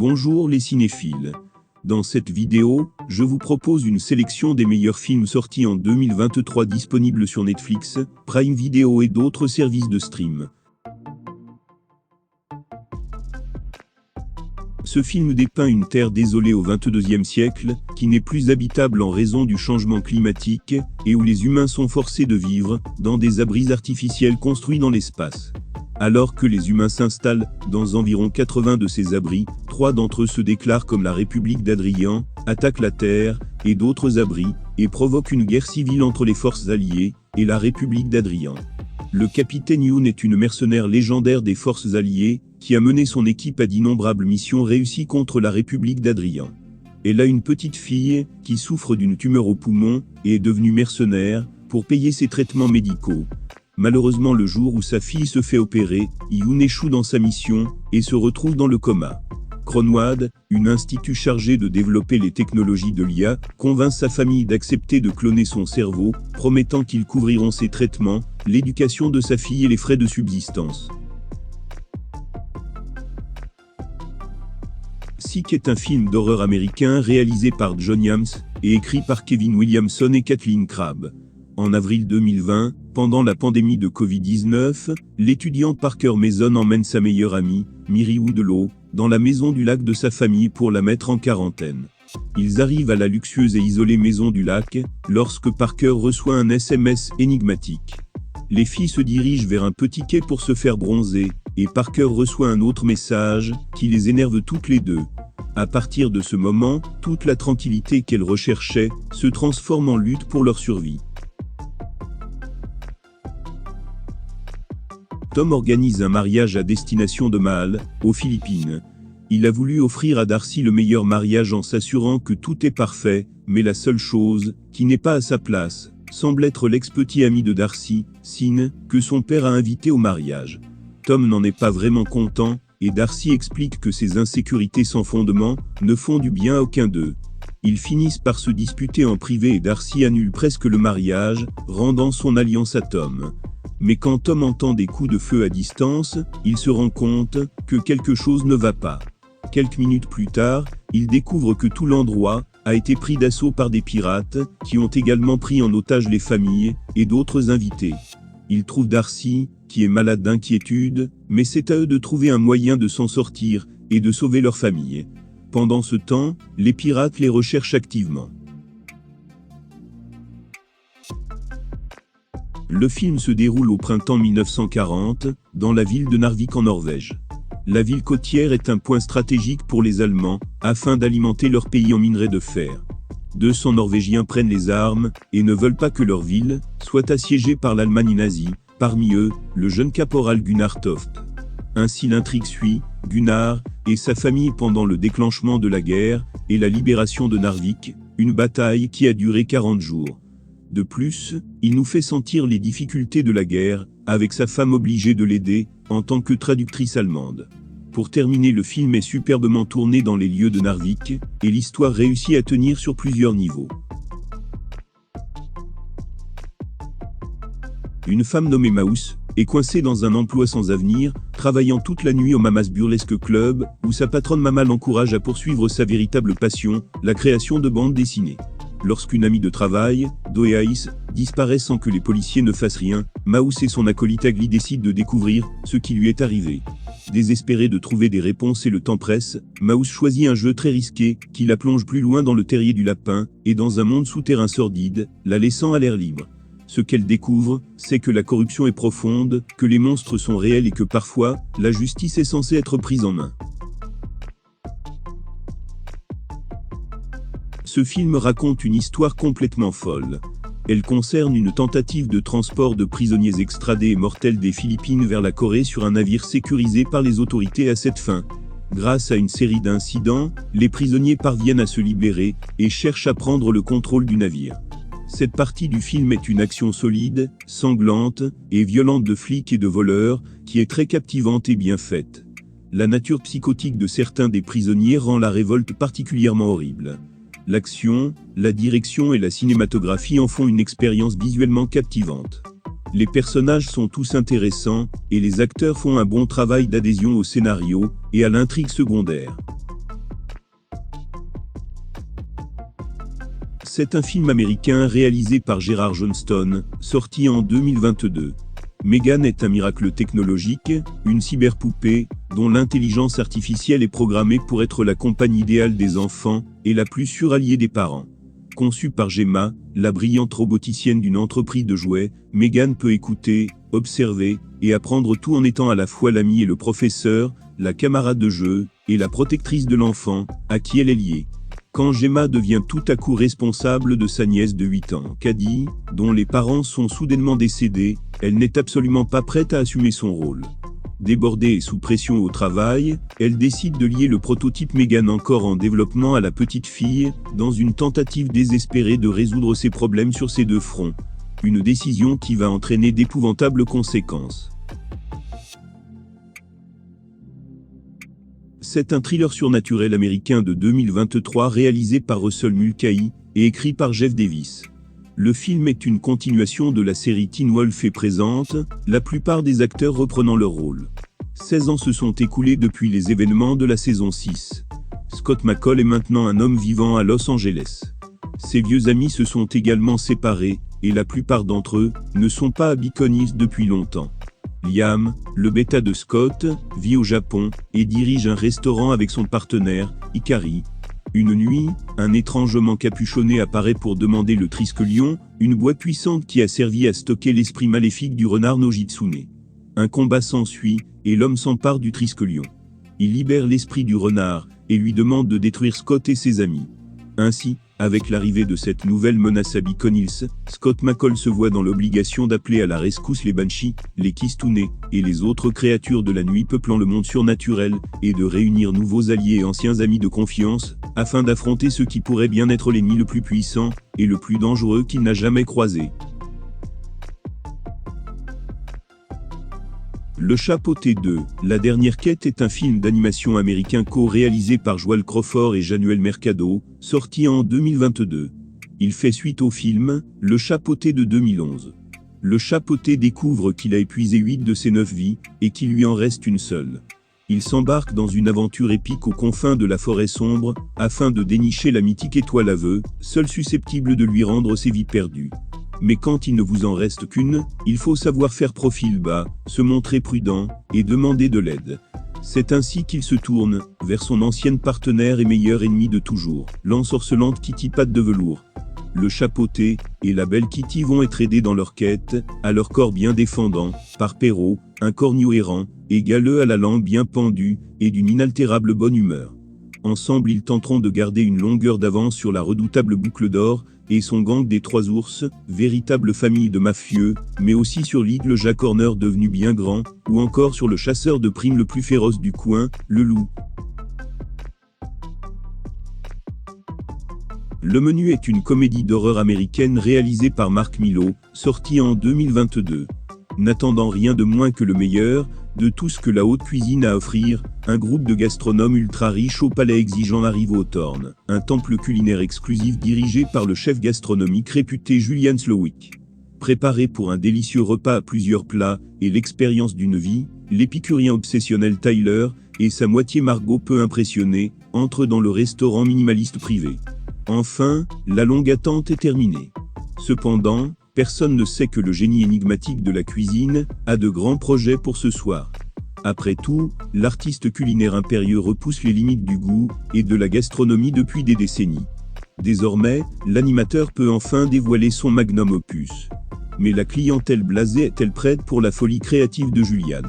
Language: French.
Bonjour les cinéphiles. Dans cette vidéo, je vous propose une sélection des meilleurs films sortis en 2023 disponibles sur Netflix, Prime Video et d'autres services de stream. Ce film dépeint une terre désolée au XXIe siècle, qui n'est plus habitable en raison du changement climatique, et où les humains sont forcés de vivre dans des abris artificiels construits dans l'espace. Alors que les humains s'installent dans environ 80 de ces abris, 3 d'entre eux se déclarent comme la République d'Adrian, attaquent la Terre et d'autres abris, et provoquent une guerre civile entre les forces alliées et la République d'Adrian. Le capitaine Yoon est une mercenaire légendaire des forces alliées, qui a mené son équipe à d'innombrables missions réussies contre la République d'Adrian. Elle a une petite fille, qui souffre d'une tumeur au poumon, et est devenue mercenaire, pour payer ses traitements médicaux. Malheureusement, le jour où sa fille se fait opérer, Yoon échoue dans sa mission, et se retrouve dans le coma. Cronwad, un institut chargé de développer les technologies de l'IA, convainc sa famille d'accepter de cloner son cerveau, promettant qu'ils couvriront ses traitements, l'éducation de sa fille et les frais de subsistance. Sick est un film d'horreur américain réalisé par John Yams et écrit par Kevin Williamson et Kathleen Crabb. En avril 2020, pendant la pandémie de Covid-19, l'étudiant Parker Mason emmène sa meilleure amie, Miri Woodlow, dans la maison du lac de sa famille pour la mettre en quarantaine. Ils arrivent à la luxueuse et isolée maison du lac, lorsque Parker reçoit un SMS énigmatique. Les filles se dirigent vers un petit quai pour se faire bronzer, et Parker reçoit un autre message, qui les énerve toutes les deux. À partir de ce moment, toute la tranquillité qu'elles recherchaient, se transforme en lutte pour leur survie. Tom organise un mariage à destination de Mahal, aux Philippines. Il a voulu offrir à Darcy le meilleur mariage en s'assurant que tout est parfait, mais la seule chose, qui n'est pas à sa place, semble être l'ex-petit ami de Darcy, Sin, que son père a invité au mariage. Tom n'en est pas vraiment content, et Darcy explique que ses insécurités sans fondement ne font du bien à aucun d'eux. Ils finissent par se disputer en privé et Darcy annule presque le mariage, rendant son alliance à Tom. Mais quand Tom entend des coups de feu à distance, il se rend compte que quelque chose ne va pas. Quelques minutes plus tard, il découvre que tout l'endroit a été pris d'assaut par des pirates, qui ont également pris en otage les familles et d'autres invités. Il trouve Darcy, qui est malade d'inquiétude, mais c'est à eux de trouver un moyen de s'en sortir et de sauver leur famille. Pendant ce temps, les pirates les recherchent activement. Le film se déroule au printemps 1940, dans la ville de Narvik en Norvège. La ville côtière est un point stratégique pour les Allemands, afin d'alimenter leur pays en minerai de fer. 200 Norvégiens prennent les armes, et ne veulent pas que leur ville soit assiégée par l'Allemagne nazie, parmi eux, le jeune caporal Gunnar Toft. Ainsi l'intrigue suit Gunnar et sa famille pendant le déclenchement de la guerre, et la libération de Narvik, une bataille qui a duré 40 jours. De plus, il nous fait sentir les difficultés de la guerre, avec sa femme obligée de l'aider, en tant que traductrice allemande. Pour terminer, le film est superbement tourné dans les lieux de Narvik, et l'histoire réussit à tenir sur plusieurs niveaux. Une femme nommée Maus est coincée dans un emploi sans avenir, travaillant toute la nuit au Mamas Burlesque Club, où sa patronne Mama l'encourage à poursuivre sa véritable passion, la création de bandes dessinées. Lorsqu'une amie de travail, Doe Ice, disparaît sans que les policiers ne fassent rien, Maus et son acolyte Agli décident de découvrir ce qui lui est arrivé. Désespéré de trouver des réponses et le temps presse, Maus choisit un jeu très risqué, qui la plonge plus loin dans le terrier du lapin, et dans un monde souterrain sordide, la laissant à l'air libre. Ce qu'elle découvre, c'est que la corruption est profonde, que les monstres sont réels et que parfois, la justice est censée être prise en main. Ce film raconte une histoire complètement folle. Elle concerne une tentative de transport de prisonniers extradés et mortels des Philippines vers la Corée sur un navire sécurisé par les autorités à cette fin. Grâce à une série d'incidents, les prisonniers parviennent à se libérer et cherchent à prendre le contrôle du navire. Cette partie du film est une action solide, sanglante et violente de flics et de voleurs, qui est très captivante et bien faite. La nature psychotique de certains des prisonniers rend la révolte particulièrement horrible. L'action, la direction et la cinématographie en font une expérience visuellement captivante. Les personnages sont tous intéressants, et les acteurs font un bon travail d'adhésion au scénario et à l'intrigue secondaire. C'est un film américain réalisé par Gerard Johnston, sorti en 2022. Megan est un miracle technologique, une cyberpoupée, dont l'intelligence artificielle est programmée pour être la compagne idéale des enfants et la plus sûre alliée des parents. Conçue par Gemma, la brillante roboticienne d'une entreprise de jouets, Megan peut écouter, observer et apprendre tout en étant à la fois l'ami et le professeur, la camarade de jeu et la protectrice de l'enfant, à qui elle est liée. Quand Gemma devient tout à coup responsable de sa nièce de 8 ans, Caddy, dont les parents sont soudainement décédés, elle n'est absolument pas prête à assumer son rôle. Débordée et sous pression au travail, elle décide de lier le prototype Megan encore en développement à la petite fille, dans une tentative désespérée de résoudre ses problèmes sur ses deux fronts. Une décision qui va entraîner d'épouvantables conséquences. C'est un thriller surnaturel américain de 2023 réalisé par Russell Mulcahy et écrit par Jeff Davis. Le film est une continuation de la série Teen Wolf et présente, la plupart des acteurs reprenant leur rôle. 16 ans se sont écoulés depuis les événements de la saison 6. Scott McCall est maintenant un homme vivant à Los Angeles. Ses vieux amis se sont également séparés, et la plupart d'entre eux ne sont pas à Beacon Hills depuis longtemps. Liam, le bêta de Scott, vit au Japon et dirige un restaurant avec son partenaire, Hikari. Une nuit, un étrange homme encapuchonné apparaît pour demander le Triskelion, une boîte puissante qui a servi à stocker l'esprit maléfique du renard Nojitsune. Un combat s'ensuit, et l'homme s'empare du Triskelion. Il libère l'esprit du renard, et lui demande de détruire Scott et ses amis. Ainsi, avec l'arrivée de cette nouvelle menace à Beacon Hills, Scott McCall se voit dans l'obligation d'appeler à la rescousse les Banshees, les Kitsune, et les autres créatures de la nuit peuplant le monde surnaturel, et de réunir nouveaux alliés et anciens amis de confiance, afin d'affronter ce qui pourrait bien être l'ennemi le plus puissant, et le plus dangereux qu'il n'a jamais croisé. Le Chapeauté 2, La Dernière Quête est un film d'animation américain co-réalisé par Joel Crawford et Januel Mercado, sorti en 2022. Il fait suite au film Le Chapeauté de 2011. Le Chapeauté découvre qu'il a épuisé 8 de ses 9 vies, et qu'il lui en reste une seule. Il s'embarque dans une aventure épique aux confins de la forêt sombre, afin de dénicher la mythique étoile aveu, seule susceptible de lui rendre ses vies perdues. Mais quand il ne vous en reste qu'une, il faut savoir faire profil bas, se montrer prudent, et demander de l'aide. C'est ainsi qu'il se tourne vers son ancienne partenaire et meilleur ennemi de toujours, l'ensorcelante Kitty Patte de velours. Le Chapeauté et la belle Kitty vont être aidés dans leur quête, à leur corps bien défendant, par Perrault, un corneau errant, et galeux à la langue bien pendue, et d'une inaltérable bonne humeur. Ensemble ils tenteront de garder une longueur d'avance sur la redoutable Boucle d'Or, et son gang des Trois Ours, véritable famille de mafieux, mais aussi sur l'Eagle Jack Horner devenu bien grand, ou encore sur le chasseur de primes le plus féroce du coin, le loup. Le Menu est une comédie d'horreur américaine réalisée par Mark Milo, sortie en 2022. N'attendant rien de moins que le meilleur, de tout ce que la haute cuisine a à offrir, un groupe de gastronomes ultra riches au palais exigeant arrive au Thorn, un temple culinaire exclusif dirigé par le chef gastronomique réputé Julian Slowik. Préparé pour un délicieux repas à plusieurs plats et l'expérience d'une vie, l'épicurien obsessionnel Tyler et sa moitié Margot peu impressionnée entrent dans le restaurant minimaliste privé. Enfin, la longue attente est terminée. Cependant, personne ne sait que le génie énigmatique de la cuisine a de grands projets pour ce soir. Après tout, l'artiste culinaire impérieux repousse les limites du goût et de la gastronomie depuis des décennies. Désormais, l'animateur peut enfin dévoiler son magnum opus. Mais la clientèle blasée est-elle prête pour la folie créative de Julian ?